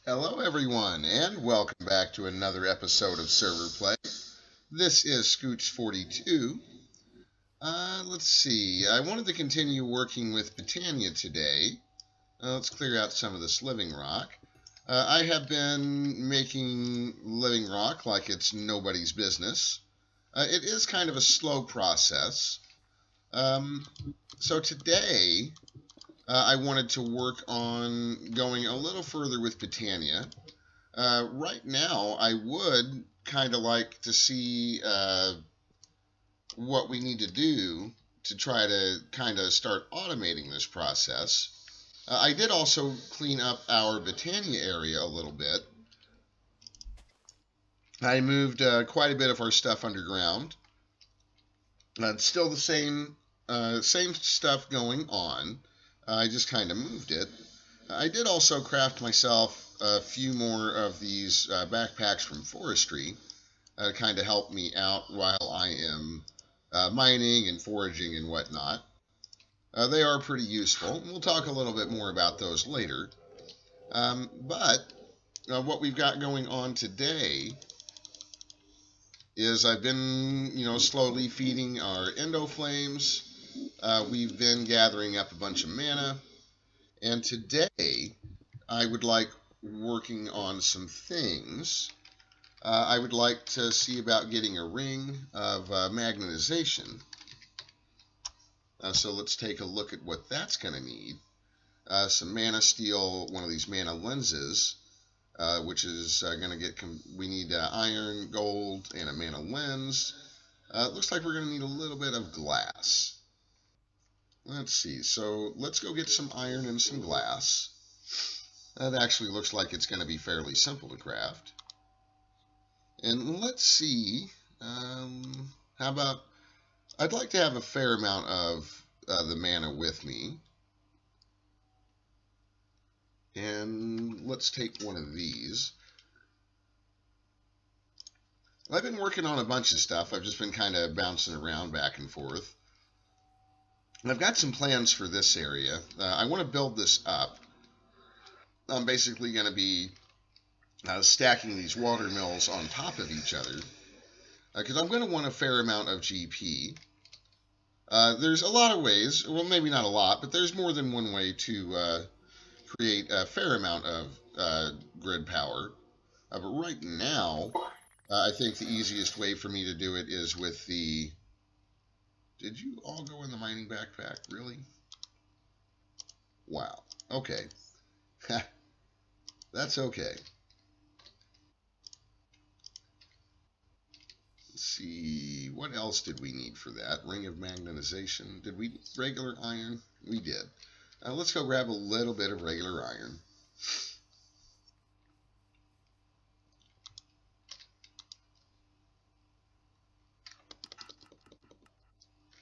Hello, everyone, and welcome back to another episode of Server Play. This is Scooch42. Let's see. I wanted to continue working with Botania today. Let's clear out some of this living rock. I have been making living rock like it's nobody's business. It is kind of a slow process. So today, I wanted to work on going a little further with Botania. Right now, I would kind of like to see what we need to do to try to kind of start automating this process. I did also clean up our Botania area a little bit. I moved quite a bit of our stuff underground. It's still the same stuff going on. I just kind of moved it. I did also craft myself a few more of these backpacks from forestry to kind of help me out while I am mining and foraging and whatnot. They are pretty useful. We'll talk a little bit more about those later. But what we've got going on today is I've been, slowly feeding our endo flames. We've been gathering up a bunch of mana. And today, I would like working on some things. I would like to see about getting a ring of magnetization. So let's take a look at what that's going to need. Some mana steel, one of these mana lenses, which is going to get, we need iron, gold, and a mana lens. It looks like we're going to need a little bit of glass. Let's see, so let's go get some iron and some glass. That actually looks like it's going to be fairly simple to craft. And let's see, how about, I'd like to have a fair amount of the mana with me. And let's take one of these. I've been working on a bunch of stuff. I've just been kind of bouncing around back and forth. I've got some plans for this area. I want to build this up. I'm basically going to be stacking these water mills on top of each other because I'm going to want a fair amount of GP. There's a lot of ways, well, maybe not a lot, but there's more than one way to create a fair amount of grid power. But right now, I think the easiest way for me to do it is with the... Did you all go in the mining backpack? Really? Wow. Okay. That's okay. Let's see. What else did we need for that? Ring of magnetization. Did we need regular iron? We did. Let's go grab a little bit of regular iron.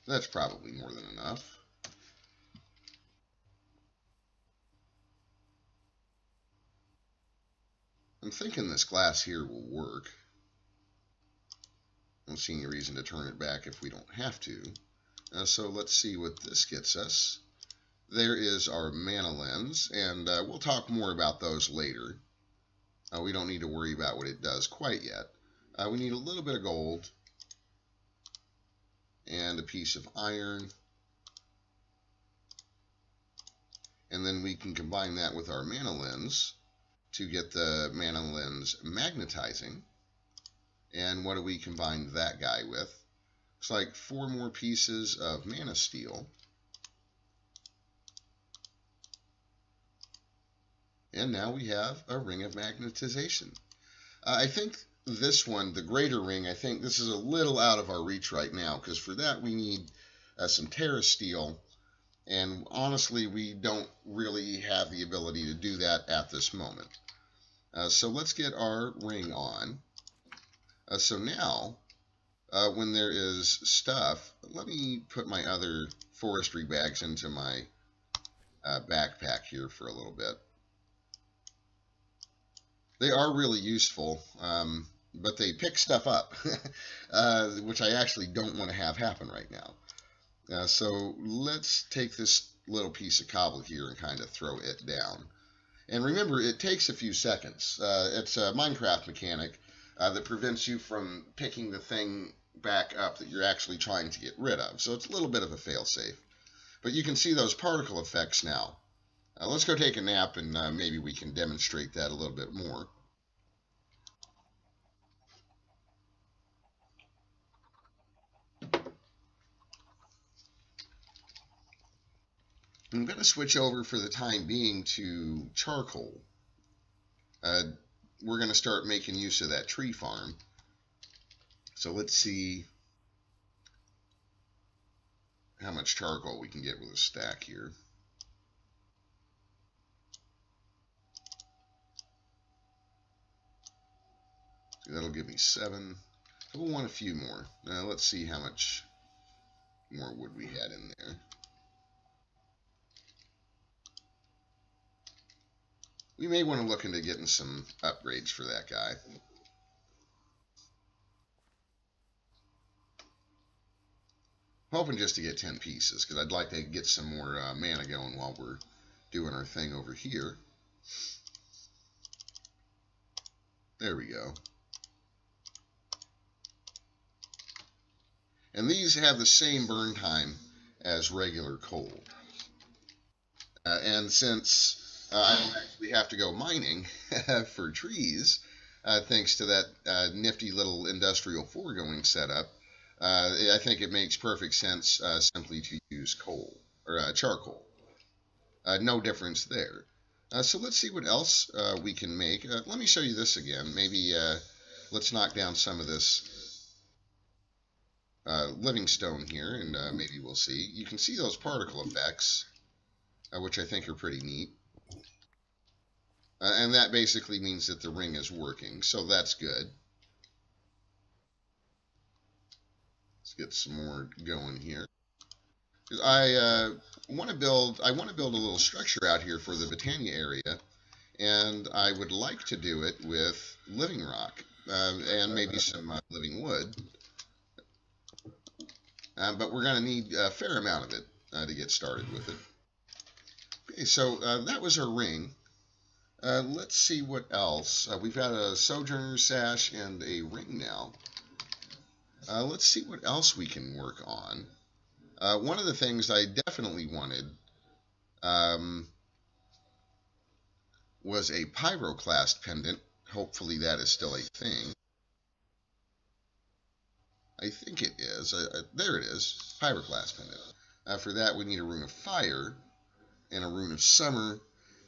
That's probably more than enough. I'm thinking this glass here will work. I don't see any reason to turn it back if we don't have to. So let's see what this gets us. There is our mana lens, and we'll talk more about those later. We don't need to worry about what it does quite yet. We need a little bit of gold and a piece of iron, and then we can combine that with our mana lens to get the mana lens magnetizing. And what do we combine that guy with? Looks like 4 more pieces of mana steel. And now we have a ring of magnetization. I think this one, the greater ring, I think this is a little out of our reach right now, because for that we need some Terra steel, and honestly we don't really have the ability to do that at this moment. So let's get our ring on. So now, when there is stuff, let me put my other forestry bags into my backpack here for a little bit. They are really useful, but they pick stuff up, which I actually don't want to have happen right now. So let's take this little piece of cobble here and kind of throw it down. And remember, it takes a few seconds. It's a Minecraft mechanic that prevents you from picking the thing back up that you're actually trying to get rid of. So it's a little bit of a failsafe. But you can see those particle effects now. Let's go take a nap, and maybe we can demonstrate that a little bit more. I'm going to switch over for the time being to charcoal. We're going to start making use of that tree farm. So let's see how much charcoal we can get with a stack here. That'll give me 7. We'll want a few more. Now let's see how much more wood we had in there. We may want to look into getting some upgrades for that guy. Hoping just to get 10 pieces, because I'd like to get some more mana going while we're doing our thing over here. There we go. And these have the same burn time as regular coal. And since I don't actually have to go mining for trees, thanks to that nifty little industrial foregoing setup, I think it makes perfect sense simply to use coal or charcoal. No difference there. So let's see what else we can make. Let me show you this again. Maybe let's knock down some of this living stone here, and maybe we'll see. You can see those particle effects, which I think are pretty neat. And that basically means that the ring is working, so that's good. Let's get some more going here. I want to build a little structure out here for the Botania area, and I would like to do it with living rock and maybe some living wood. But we're going to need a fair amount of it to get started with it. Okay, so that was our ring. Let's see what else. We've got a Sojourner sash and a ring now. Let's see what else we can work on. One of the things I definitely wanted was a pyroclast pendant. Hopefully that is still a thing. I think it is. There it is. Pyroclast pendant. For that we need a rune of fire and a rune of summer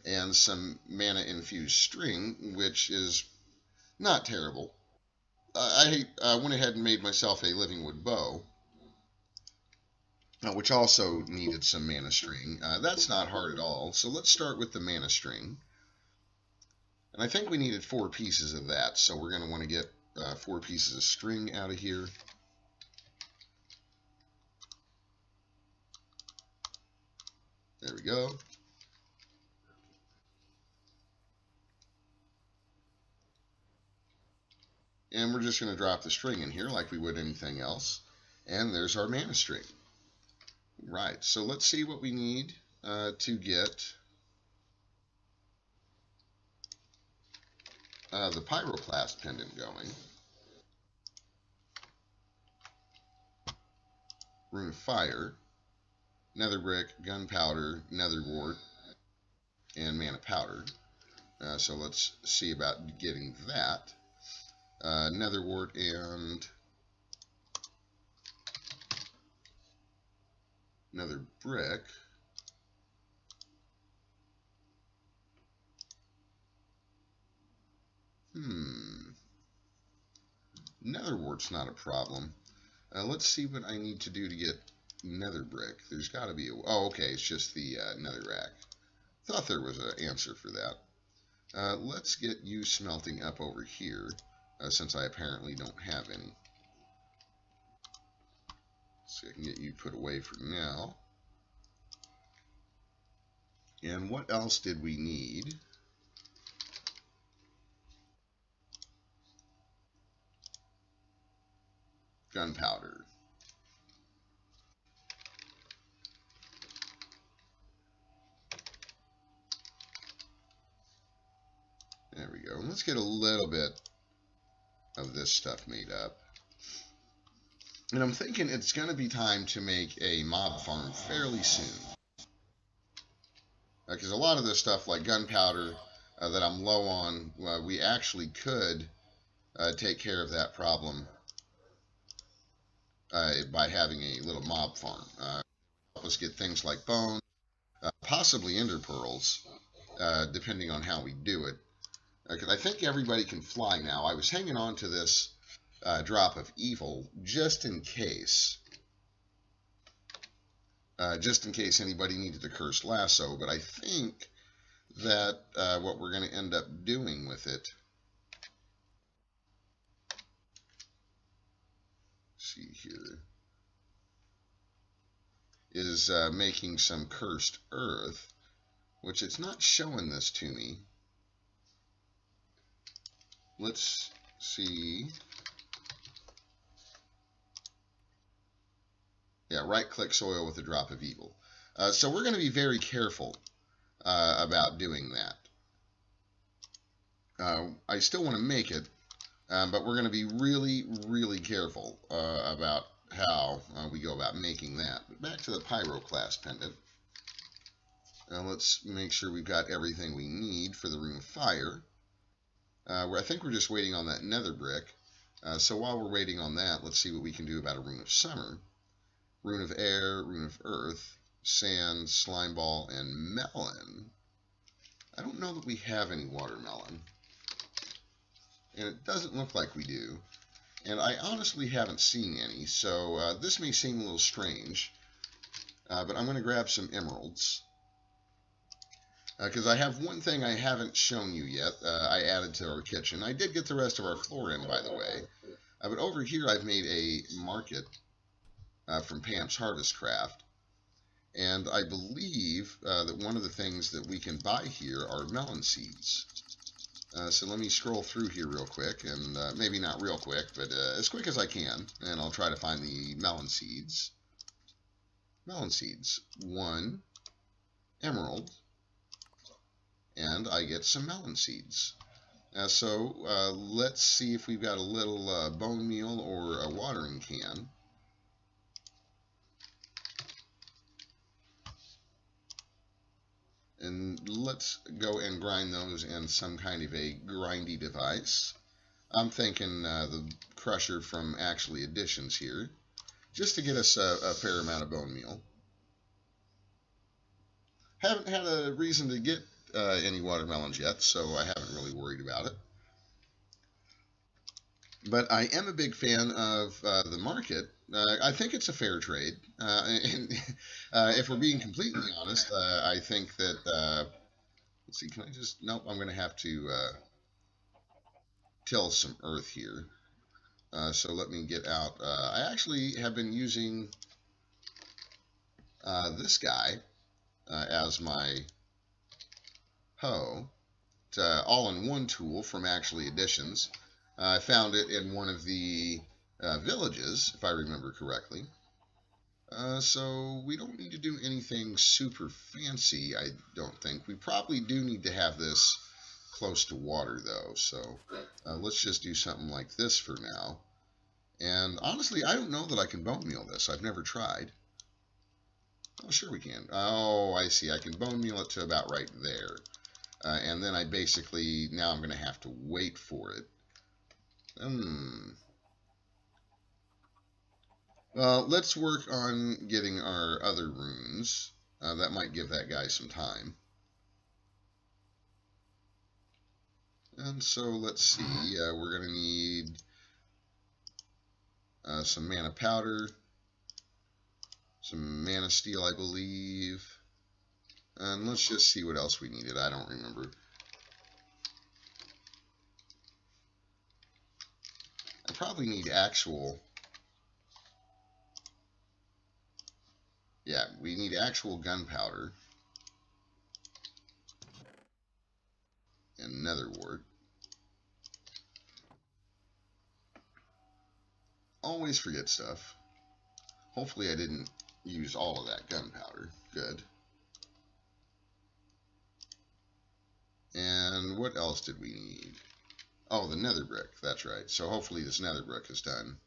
and some mana infused string, which is not terrible. I went ahead and made myself a living wood bow, which also needed some mana string. That's not hard at all. So let's start with the mana string. And I think we needed 4 pieces of that, so we're going to want to get 4 pieces of string out of here. There we go. And we're just going to drop the string in here like we would anything else. And there's our mana string. Right, so let's see what we need to get the pyroclast pendant going. Rune of fire, nether brick, gunpowder, nether wart, and mana powder. So let's see about getting that. Nether wart and nether brick. Nether wart's not a problem. Let's see what I need to do to get nether brick. There's got to be a... Oh, okay, it's just the nether rack. Thought there was an answer for that. Let's get you smelting up over here, since I apparently don't have any. So I can get you put away for now. And what else did we need? Gunpowder. go. And let's get a little bit of this stuff made up. And I'm thinking it's going to be time to make a mob farm fairly soon. Because a lot of this stuff, like gunpowder, that I'm low on, we actually could take care of that problem by having a little mob farm. Help us get things like bone, possibly ender pearls, depending on how we do it. Because I think everybody can fly now. I was hanging on to this drop of evil just in case. Just in case anybody needed a cursed lasso. But I think that what we're going to end up doing with it, see here, is making some cursed earth, which it's not showing this to me. Let's see. Yeah, right-click soil with a drop of evil. So we're going to be very careful about doing that. I still want to make it, but we're going to be really, really careful about how we go about making that. But back to the Pyroclast pendant. Let's make sure we've got everything we need for the Rune of Fire. Where I think we're just waiting on that nether brick. So while we're waiting on that, let's see what we can do about a Rune of Summer. Rune of Air, Rune of Earth, Sand, Slime Ball, and Melon. I don't know that we have any watermelon. And it doesn't look like we do. And I honestly haven't seen any, so this may seem a little strange. But I'm going to grab some emeralds. Because I have one thing I haven't shown you yet, I added to our kitchen. I did get the rest of our floor in, by the way. But over here I've made a market from Pam's Harvest Craft. And I believe that one of the things that we can buy here are melon seeds. So let me scroll through here real quick, and maybe not real quick, but as quick as I can, and I'll try to find the melon seeds. Melon seeds. 1 emerald. And I get some melon seeds. So let's see if we've got a little bone meal or a watering can. And let's go and grind those in some kind of a grindy device. I'm thinking the crusher from Actually Additions here, just to get us a fair amount of bone meal. Haven't had a reason to get any watermelons yet, so I haven't really worried about it. But I am a big fan of the market. I think it's a fair trade. And if we're being completely honest, I think that, let's see, can I just, nope, I'm going to have to till some earth here. So let me get out. I actually have been using this guy as my hoe. It's an all-in-one tool from Actually Additions. I found it in one of the villages, if I remember correctly. So we don't need to do anything super fancy, I don't think. We probably do need to have this close to water, though. So let's just do something like this for now. And honestly, I don't know that I can bone meal this. I've never tried. Oh, sure we can. Oh, I see. I can bone meal it to about right there. And then I basically, now I'm going to have to wait for it. Well, let's work on getting our other runes. That might give that guy some time. And so let's see. We're going to need some mana powder, some mana steel, I believe. And let's just see what else we needed. I don't remember. I probably need actual... Yeah, we need actual gunpowder. And nether wart. Always forget stuff. Hopefully I didn't use all of that gunpowder. Good. And what else did we need? Oh, the nether brick. That's right. So hopefully this nether brick is done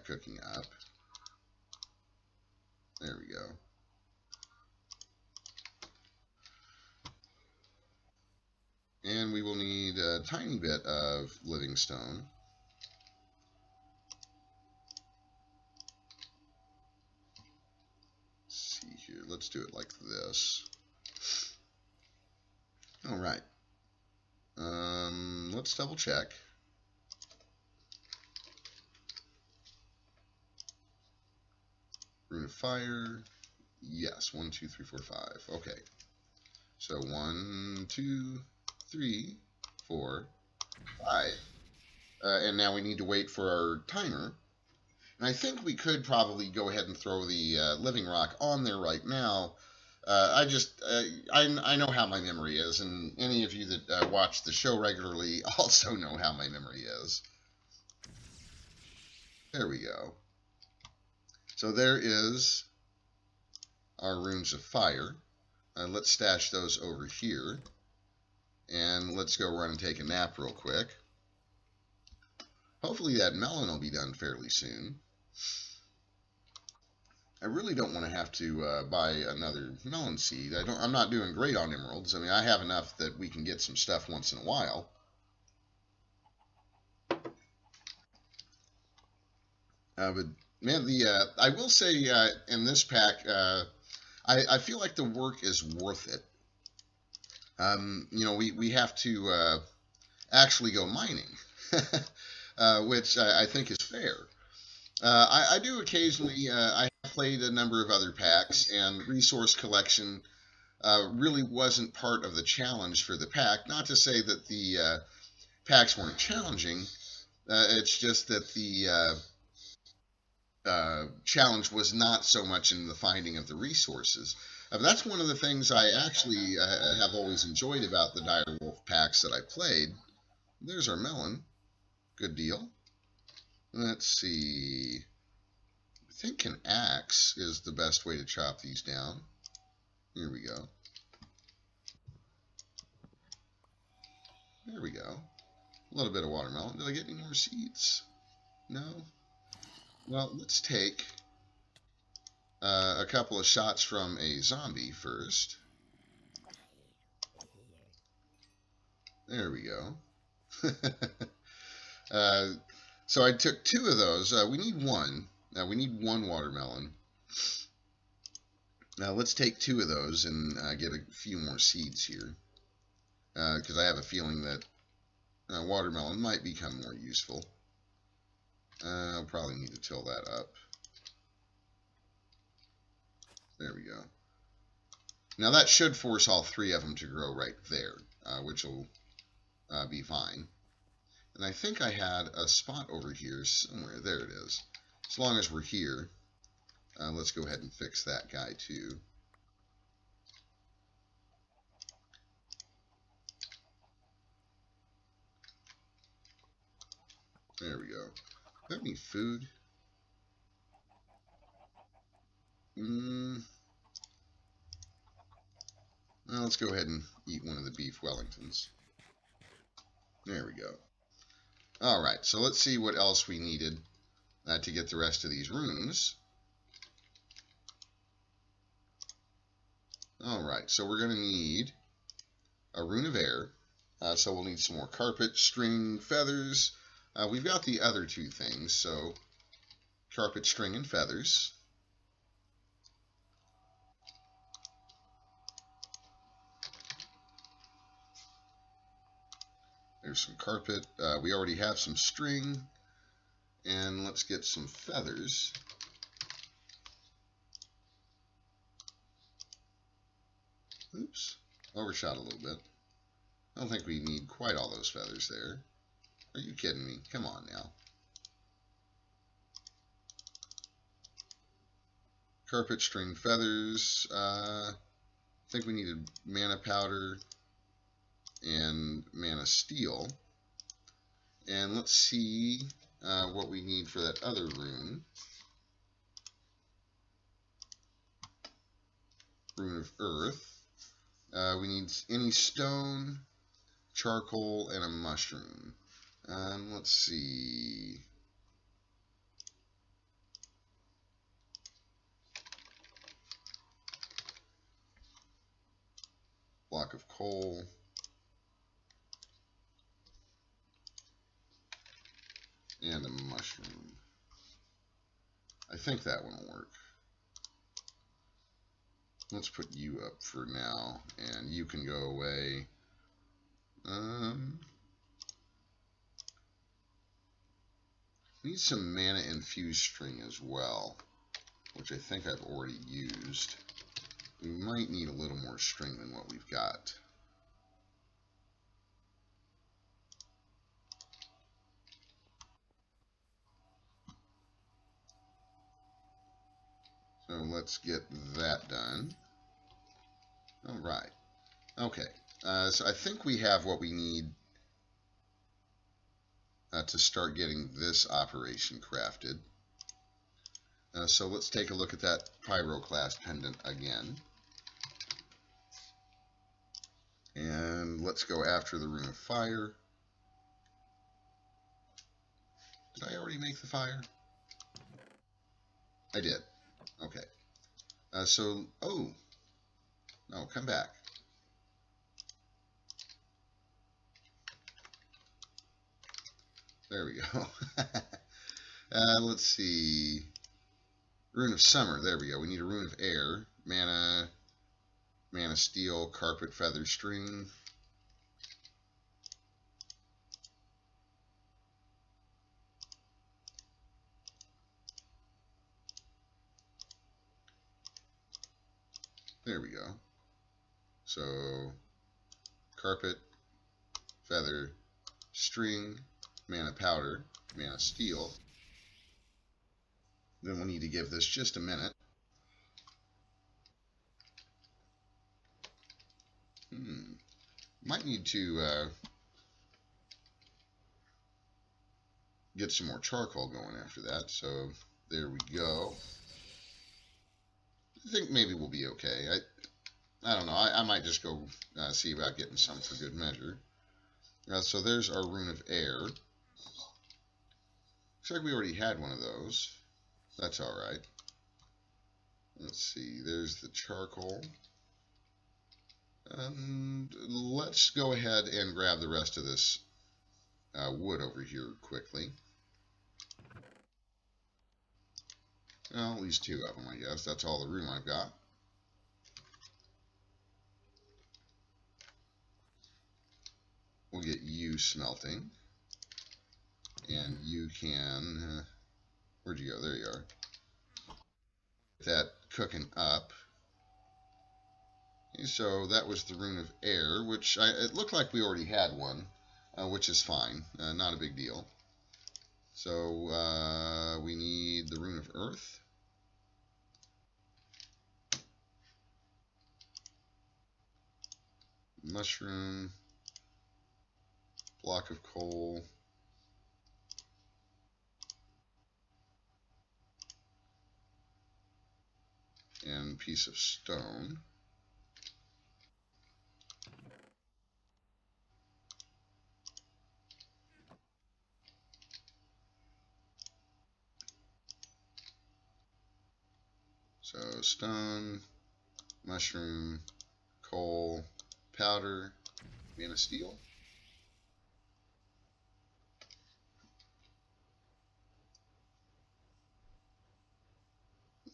cooking up. There we go. And we will need a tiny bit of living stone. Let's see here. Let's do it like this. All right. Let's double check. Rune of fire. Yes. 1, 2, 3, 4, 5. Okay. So 1, 2, 3, 4, 5. And now we need to wait for our timer. And I think we could probably go ahead and throw the living rock on there right now. I know how my memory is, and any of you that watch the show regularly also know how my memory is. There we go. So there is our runes of fire. Let's stash those over here. And let's go run and take a nap real quick. Hopefully that melon will be done fairly soon. I really don't want to have to buy another melon seed. I'm not doing great on emeralds. I mean, I have enough that we can get some stuff once in a while. But man, I will say in this pack, I feel like the work is worth it. You know, we have to actually go mining, which I think is fair. I do occasionally, I have played a number of other packs, and resource collection really wasn't part of the challenge for the pack. Not to say that the packs weren't challenging, it's just that the challenge was not so much in the finding of the resources. That's one of the things I actually have always enjoyed about the Direwolf packs that I played. There's our melon. Good deal. Let's see. I think an axe is the best way to chop these down. Here we go. There we go. A little bit of watermelon. Did I get any more seeds? No? Well, let's take a couple of shots from a zombie first. There we go. So I took 2 of those. We need 1. We need 1 watermelon. Now let's take 2 of those and get a few more seeds here. Because I have a feeling that watermelon might become more useful. I'll probably need to till that up. There we go. Now that should force all 3 of them to grow right there, which will be fine. And I think I had a spot over here somewhere. There it is. As long as we're here, let's go ahead and fix that guy too. There we go. Do I have any food? Well, let's go ahead and eat one of the beef Wellingtons. There we go. Alright, so let's see what else we needed to get the rest of these runes. Alright, so we're going to need a rune of air. So we'll need some more carpet, string, feathers. We've got the other 2 things, so carpet, string, and feathers. There's some carpet. We already have some string. And let's get some feathers. Oops. Overshot a little bit. I don't think we need quite all those feathers there. Are you kidding me? Come on now. Carpet, string, feathers. I think we needed mana powder and mana steel. And let's see what we need for that other rune. Rune of earth. We need any stone, charcoal, and a mushroom. Let's see. Block of coal. And a mushroom. I think that one will work. Let's put you up for now, and you can go away. Need some mana infused string as well, which I think I've already used. We might need a little more string than what we've got. So let's get that done. All right. Okay. So I think we have what we need to start getting this operation crafted. So let's take a look at that Pyroclast pendant again. And let's go after the Rune of Fire. Did I already make the fire? I did. Okay. Oh. No, come back. There we go. Let's see. Rune of Summer. There we go. We need a Rune of Air. Mana Steel, Carpet, Feather, String. There we go. So, Carpet, Feather, String, Mana Powder, Mana Steel. Then we'll need to give this just a minute. Might need to get some more charcoal going after that. So there we go. I think maybe we'll be okay. I don't know. I might just go see about getting some for good measure. So there's our Rune of Air. Looks like we already had one of those. That's alright. Let's see. There's the charcoal. Let's go ahead and grab the rest of this wood over here quickly. Well, at least 2 of them, I guess. That's all the room I've got. We'll get you smelting. And you can... where'd you go? There you are. Get that cooking up. Okay, so that was the Rune of Air, which it looked like we already had one, which is fine. Not a big deal. So we need the Rune of Earth. Mushroom. Block of coal. And piece of stone. So stone, mushroom, coal, powder, mana steel.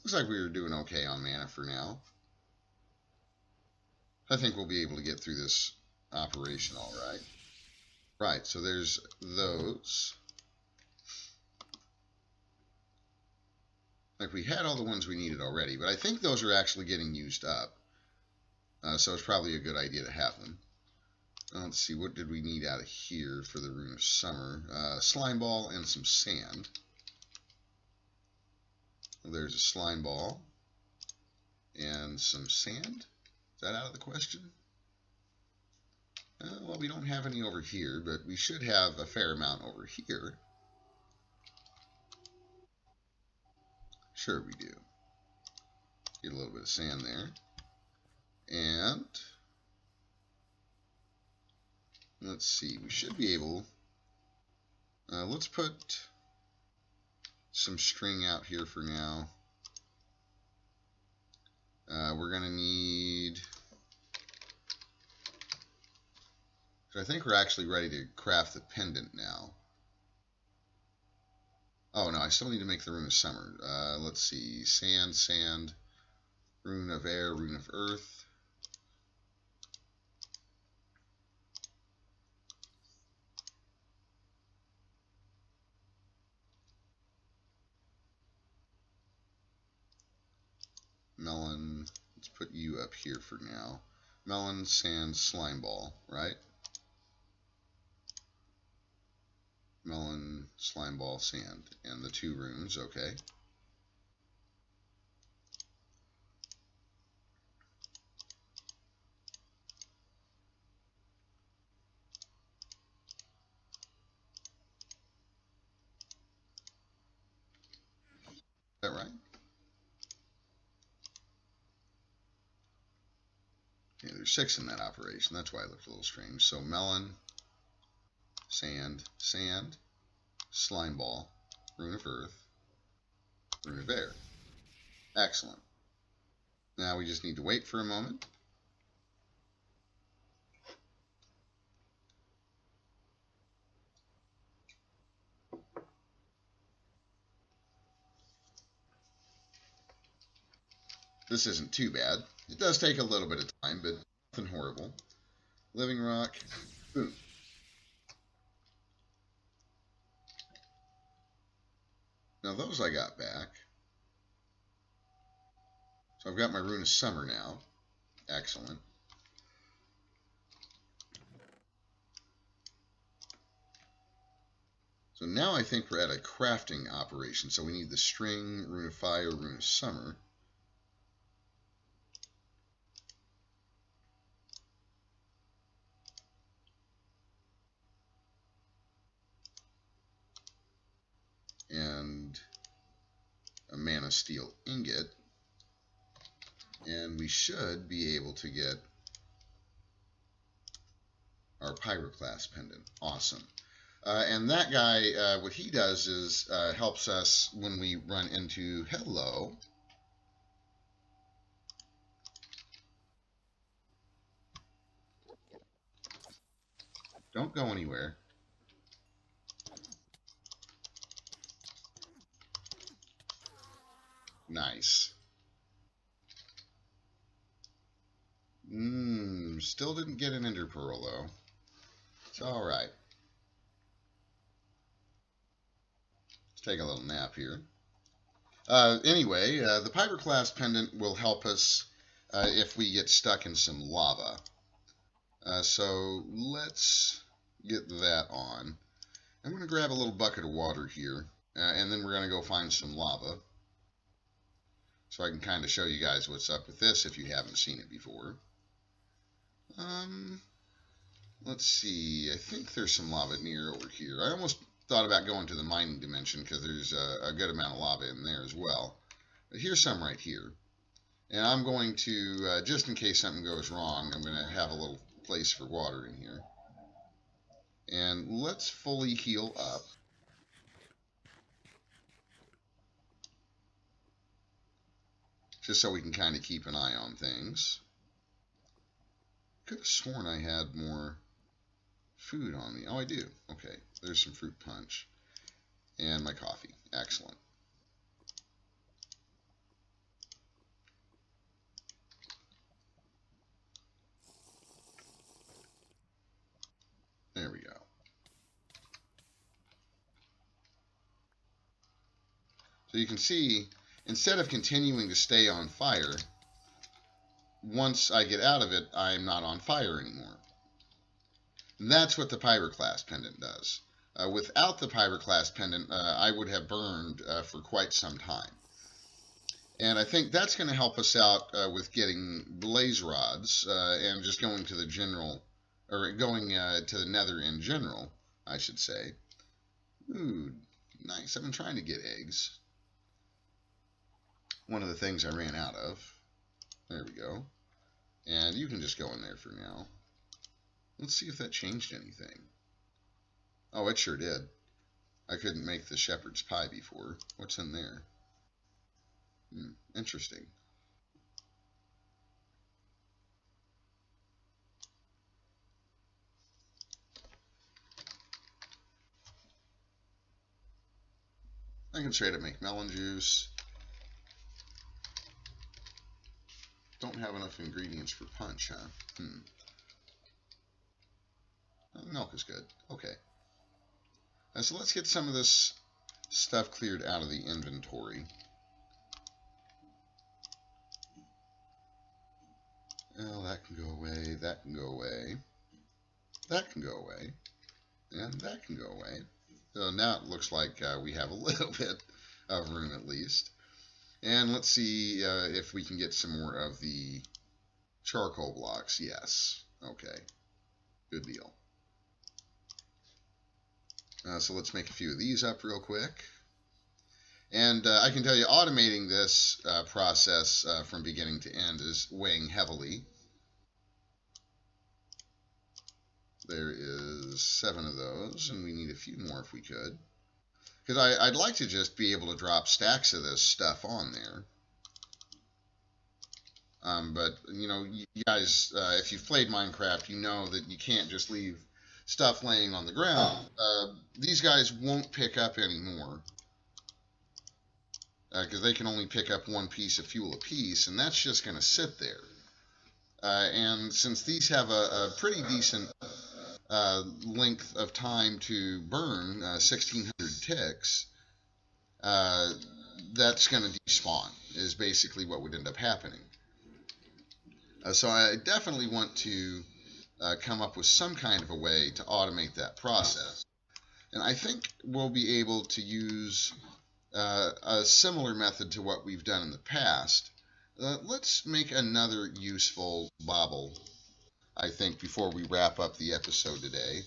Looks like we were doing okay on mana for now. I think we'll be able to get through this operation all right. Right, so there's those. Like we had all the ones we needed already, but I think those are actually getting used up. So it's probably a good idea to have them. Let's see, what did we need out of here for the Rune of Summer? Slime ball and some sand. Well, there's a slime ball and some sand. Is that out of the question? Well, we don't have any over here, but we should have a fair amount over here. Sure we do. Get a little bit of sand there. And let's see, we should be able, let's put some string out here for now. We're going to need, I think we're actually ready to craft the pendant now. Oh no, I still need to make the Rune of Summer. Let's see, sand, sand, Rune of Air, Rune of Earth. Melon, let's put you up here for now. Melon, sand, slime ball, right? Melon, slime ball, sand, and the 2 runes, okay. Is that right? Yeah, there's 6 in that operation. That's why it looked a little strange. So melon, sand, sand, slime ball, Rune of Earth, Rune of Air. Excellent. Now we just need to wait for a moment. This isn't too bad. It does take a little bit of time, but nothing horrible. Living rock. Boom. Now those I got back. So I've got my Rune of Summer now. Excellent. So now I think we're at a crafting operation. So we need the string, Rune of Fire, Rune of Summer. And a Mana Steel ingot. And we should be able to get our Pyroclast pendant. Awesome. And that guy, what he does is helps us when we run into, hello. Don't go anywhere. Nice. Still didn't get an Ender Pearl, though. It's alright. Let's take a little nap here. Anyway, the Pyroclast pendant will help us if we get stuck in some lava. So let's get that on. I'm going to grab a little bucket of water here, and then we're going to go find some lava. So I can kind of show you guys what's up with this if you haven't seen it before. Let's see. I think there's some lava near over here. I almost thought about going to the mining dimension because there's a good amount of lava in there as well. But here's some right here. And I'm going to, just in case something goes wrong, I'm going to have a little place for water in here. And let's fully heal up. Just so we can kind of keep an eye on things. Could have sworn I had more food on me. Oh, I do. Okay, there's some fruit punch. And my coffee. Excellent. There we go. So you can see, instead of continuing to stay on fire, once I get out of it, I'm not on fire anymore. And that's what the Pyroclast pendant does. Without the Pyroclast pendant, I would have burned for quite some time. And I think that's going to help us out with getting blaze rods and just going to the general, or going to the nether in general, I should say. Ooh, nice. I've been trying to get eggs. One of the things I ran out of. There we go. And you can just go in there for now. Let's see if that changed anything. Oh, it sure did. I couldn't make the shepherd's pie before. What's in there? Interesting. I can straight up make melon juice. Don't have enough ingredients for punch, huh? Milk is good. Okay. So let's get some of this stuff cleared out of the inventory. Well, that can go away, that can go away, that can go away, and that can go away. So now it looks like we have a little bit of room at least. And let's see if we can get some more of the charcoal blocks. Yes. Okay. Good deal. So let's make a few of these up real quick. And I can tell you, automating this process from beginning to end is weighing heavily. There is 7 of those, and we need a few more if we could. Because I'd like to just be able to drop stacks of this stuff on there. But, you know, you guys, if you've played Minecraft, you know that you can't just leave stuff laying on the ground. These guys won't pick up anymore. Because they can only pick up 1 piece of fuel apiece, and that's just going to sit there. And since these have a pretty decent length of time to burn, 1600 ticks, that's going to despawn, is basically what would end up happening. So I definitely want to come up with some kind of a way to automate that process. And I think we'll be able to use a similar method to what we've done in the past. Let's make another useful bauble, I think, before we wrap up the episode today.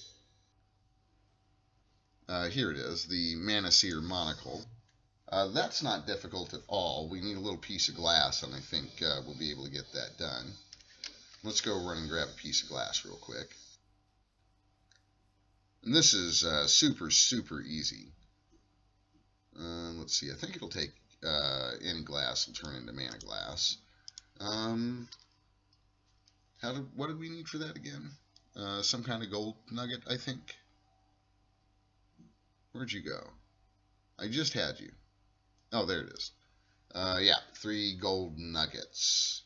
Here it is, the Maniseer Monocle. That's not difficult at all. We need a little piece of glass, and I think we'll be able to get that done. Let's go run and grab a piece of glass real quick. And this is super, super easy. Let's see, I think it'll take any glass and turn into mana glass. What did we need for that again? Some kind of gold nugget, I think. Where'd you go? I just had you. Oh, there it is. Yeah, 3 gold nuggets.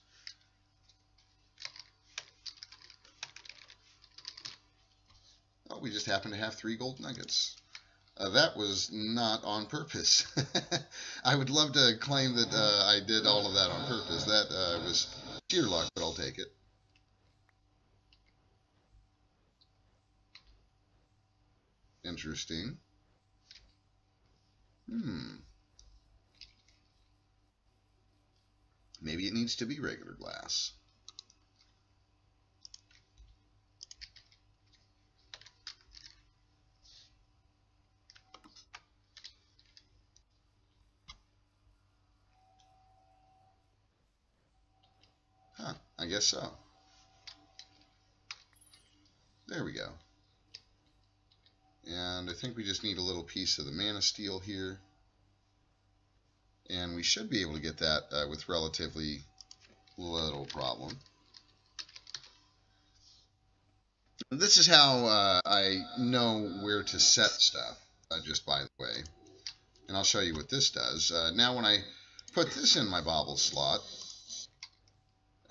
Oh, we just happen to have 3 gold nuggets. That was not on purpose. I would love to claim that I did all of that on purpose. That was sheer luck, but I'll take it. Interesting. Maybe it needs to be regular glass. Huh, I guess so. There we go. And I think we just need a little piece of the mana steel here. And we should be able to get that with relatively little problem. This is how I know where to set stuff, just by the way. And I'll show you what this does. Now when I put this in my bauble slot,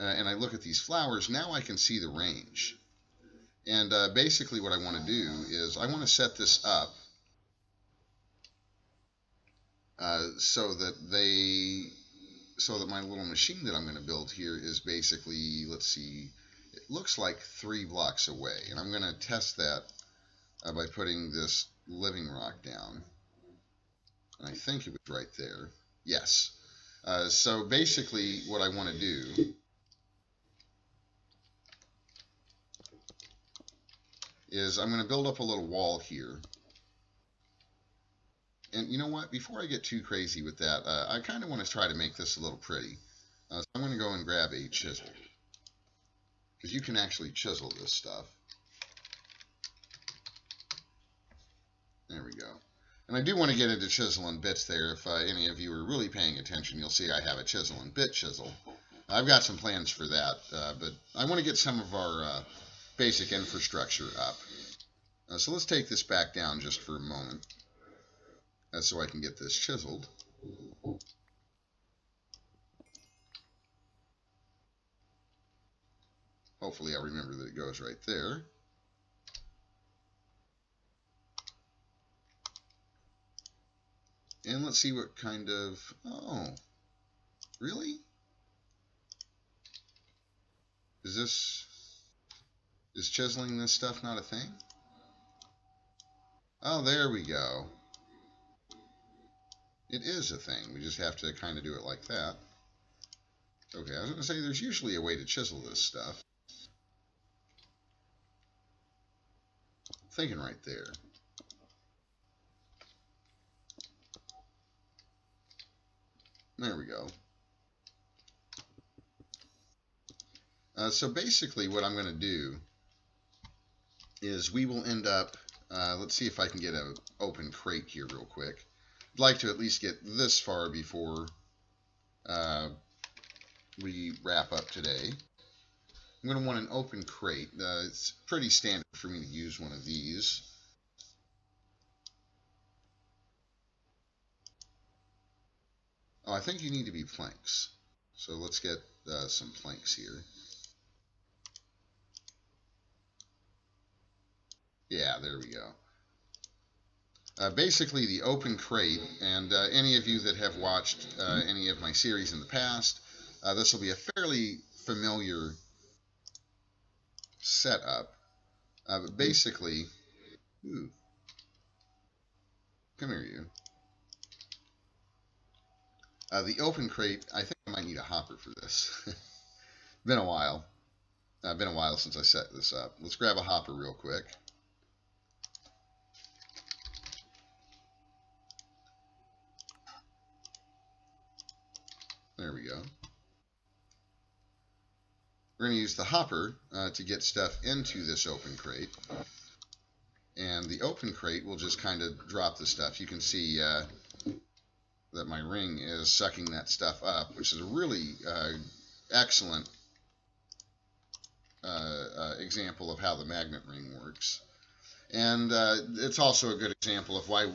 and I look at these flowers, now I can see the range. And basically what I want to do is I want to set this up so that my little machine that I'm going to build here is basically, let's see, it looks like 3 blocks away. And I'm going to test that by putting this living rock down. And I think it was right there. Yes. So basically what I want to do is I'm going to build up a little wall here. And you know what? Before I get too crazy with that, I kind of want to try to make this a little pretty. So I'm going to go and grab a chisel. Because you can actually chisel this stuff. There we go. And I do want to get into chisel and bits there. If any of you are really paying attention, you'll see I have a chisel and bit chisel. I've got some plans for that, but I want to get some of our basic infrastructure up. So let's take this back down just for a moment, so I can get this chiseled. Hopefully I'll remember that it goes right there. And let's see what kind of... Oh, really? Is chiseling this stuff not a thing? Oh, there we go. It is a thing. We just have to kind of do it like that. Okay, I was going to say there's usually a way to chisel this stuff. Thinking right there. There we go. So basically what I'm going to do is we will end up, let's see if I can get an open crate here real quick. I'd like to at least get this far before we wrap up today. I'm going to want an open crate. It's pretty standard for me to use one of these. Oh, I think you need to be planks. So let's get some planks here. Yeah, there we go. Basically, the open crate, and any of you that have watched any of my series in the past, this will be a fairly familiar setup. But basically, ooh, come here, you. The open crate, I think I might need a hopper for this. Been a while. Been a while since I set this up. Let's grab a hopper real quick. There we go. We're going to use the hopper to get stuff into this open crate. And the open crate will just kind of drop the stuff. You can see that my ring is sucking that stuff up, which is a really excellent example of how the magnet ring works. And it's also a good example of why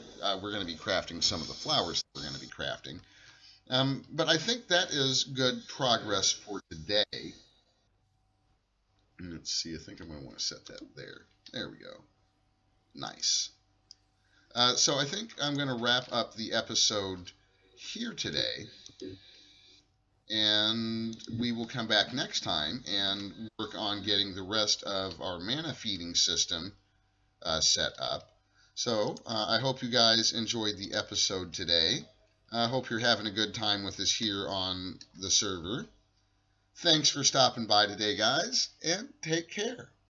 we're going to be crafting some of the flowers that we're going to be crafting. But I think that is good progress for today. Let's see, I think I'm going to want to set that there. There we go. Nice. So I think I'm going to wrap up the episode here today. And we will come back next time and work on getting the rest of our mana feeding system set up. So I hope you guys enjoyed the episode today. I hope you're having a good time with us here on the server. Thanks for stopping by today, guys, and take care.